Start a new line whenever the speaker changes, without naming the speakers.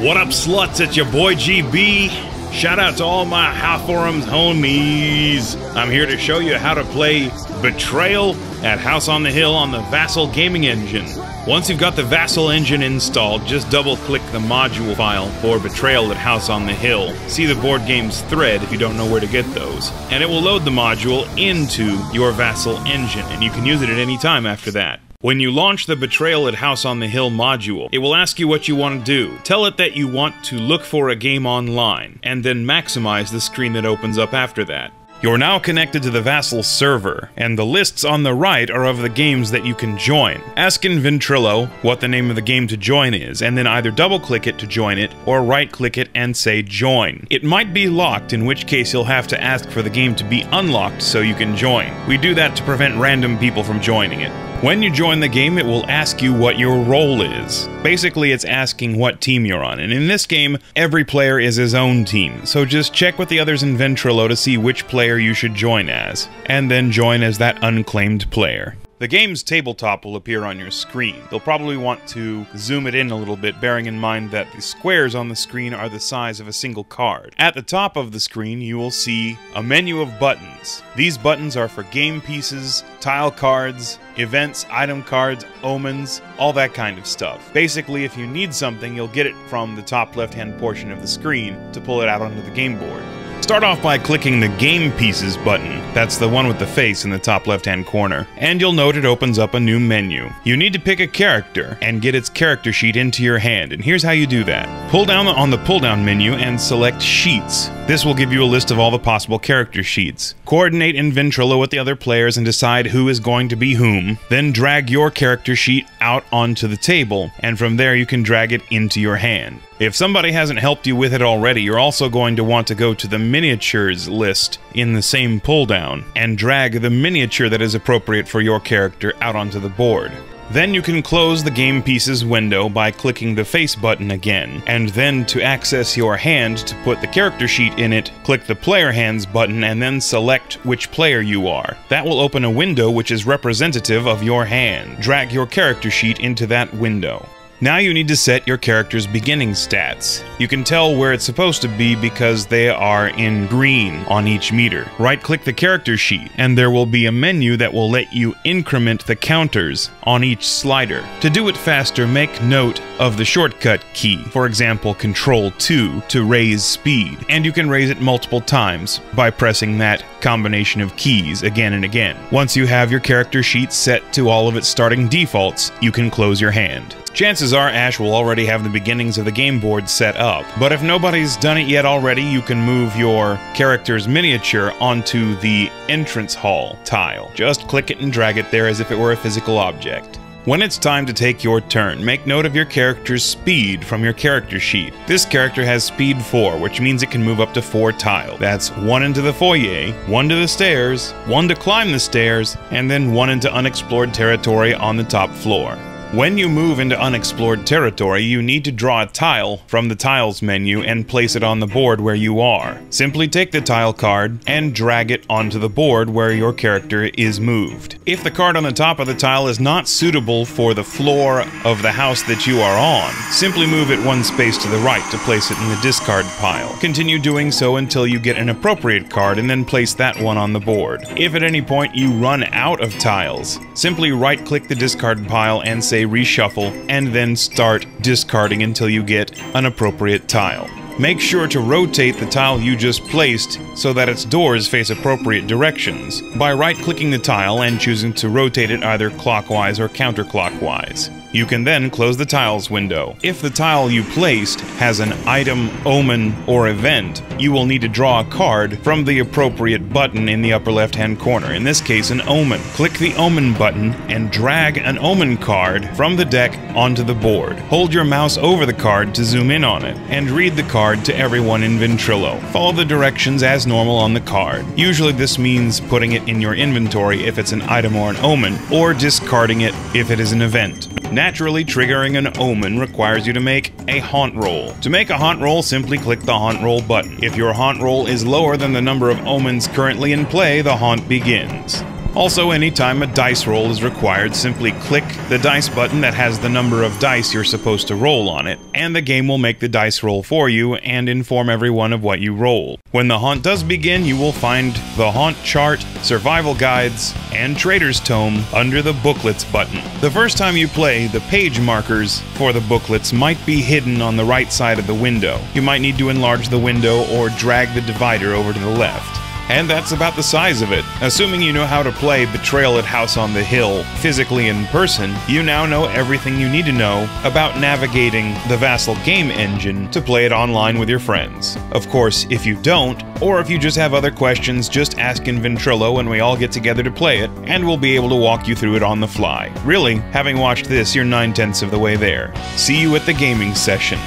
What up, sluts? It's your boy GB. Shout out to all my High Forums homies. I'm here to show you how to play Betrayal at House on the Hill on the Vassal gaming engine. Once you've got the Vassal engine installed, just double-click the module file for Betrayal at House on the Hill. See the board game's thread if you don't know where to get those. And it will load the module into your Vassal engine, and you can use it at any time after that. When you launch the Betrayal at House on the Hill module, it will ask you what you want to do. Tell it that you want to look for a game online, and then maximize the screen that opens up after that. You're now connected to the Vassal server, and the lists on the right are of the games that you can join. Ask in Ventrilo what the name of the game to join is, and then either double-click it to join it, or right-click it and say Join. It might be locked, in which case you'll have to ask for the game to be unlocked so you can join. We do that to prevent random people from joining it. When you join the game, it will ask you what your role is. Basically, it's asking what team you're on, and in this game, every player is his own team, so just check with the others in Ventrilo to see which player you should join as, and then join as that unclaimed player. The game's tabletop will appear on your screen. You'll probably want to zoom it in a little bit, bearing in mind that the squares on the screen are the size of a single card. At the top of the screen, you will see a menu of buttons. These buttons are for game pieces, tile cards, events, item cards, omens, all that kind of stuff. Basically, if you need something, you'll get it from the top left-hand portion of the screen to pull it out onto the game board. Start off by clicking the Game Pieces button, that's the one with the face in the top left-hand corner, and you'll note it opens up a new menu. You need to pick a character and get its character sheet into your hand, and here's how you do that. Pull down on the pull-down menu and select Sheets. This will give you a list of all the possible character sheets. Coordinate in Ventrilo with the other players and decide who is going to be whom. Then drag your character sheet out onto the table, and from there you can drag it into your hand. If somebody hasn't helped you with it already, you're also going to want to go to the miniatures list in the same pull-down and drag the miniature that is appropriate for your character out onto the board. Then you can close the Game Pieces window by clicking the face button again, and then to access your hand to put the character sheet in it, click the Player Hands button and then select which player you are. That will open a window which is representative of your hand. Drag your character sheet into that window. Now you need to set your character's beginning stats. You can tell where it's supposed to be because they are in green on each meter. Right-click the character sheet, and there will be a menu that will let you increment the counters on each slider. To do it faster, make note of the shortcut key, for example, Ctrl-2 to raise speed, and you can raise it multiple times by pressing that combination of keys again and again. Once you have your character sheet set to all of its starting defaults, you can close your hand. Chances are Ash will already have the beginnings of the game board set up, but if nobody's done it yet already, you can move your character's miniature onto the entrance hall tile. Just click it and drag it there as if it were a physical object. When it's time to take your turn, make note of your character's speed from your character sheet. This character has speed 4, which means it can move up to 4 tiles. That's 1 into the foyer, 1 to the stairs, 1 to climb the stairs, and then 1 into unexplored territory on the top floor. When you move into unexplored territory, you need to draw a tile from the Tiles menu and place it on the board where you are. Simply take the tile card and drag it onto the board where your character is moved. If the card on the top of the tile is not suitable for the floor of the house that you are on, simply move it 1 space to the right to place it in the discard pile. Continue doing so until you get an appropriate card and then place that one on the board. If at any point you run out of tiles, simply right-click the discard pile and say reshuffle, and then start discarding until you get an appropriate tile. Make sure to rotate the tile you just placed so that its doors face appropriate directions by right-clicking the tile and choosing to rotate it either clockwise or counterclockwise. You can then close the tiles window. If the tile you placed has an item, omen, or event, you will need to draw a card from the appropriate button in the upper left-hand corner, in this case an omen. Click the omen button and drag an omen card from the deck onto the board. Hold your mouse over the card to zoom in on it, and read the card to everyone in Ventrilo. Follow the directions as normal on the card. Usually this means putting it in your inventory if it's an item or an omen, or discarding it if it is an event. Naturally, triggering an omen requires you to make a haunt roll. To make a haunt roll, simply click the haunt roll button. If your haunt roll is lower than the number of omens currently in play, the haunt begins. Also, anytime a dice roll is required, simply click the dice button that has the number of dice you're supposed to roll on it, and the game will make the dice roll for you and inform everyone of what you roll. When the haunt does begin, you will find the haunt chart, survival guides, and Trader's Tome under the Booklets button. The first time you play, the page markers for the booklets might be hidden on the right side of the window. You might need to enlarge the window or drag the divider over to the left. And that's about the size of it. Assuming you know how to play Betrayal at House on the Hill physically in person, you now know everything you need to know about navigating the Vassal game engine to play it online with your friends. Of course, if you don't, or if you just have other questions, just ask in Ventrilo and we all get together to play it, and we'll be able to walk you through it on the fly. Really, having watched this, you're 9/10 of the way there. See you at the gaming session.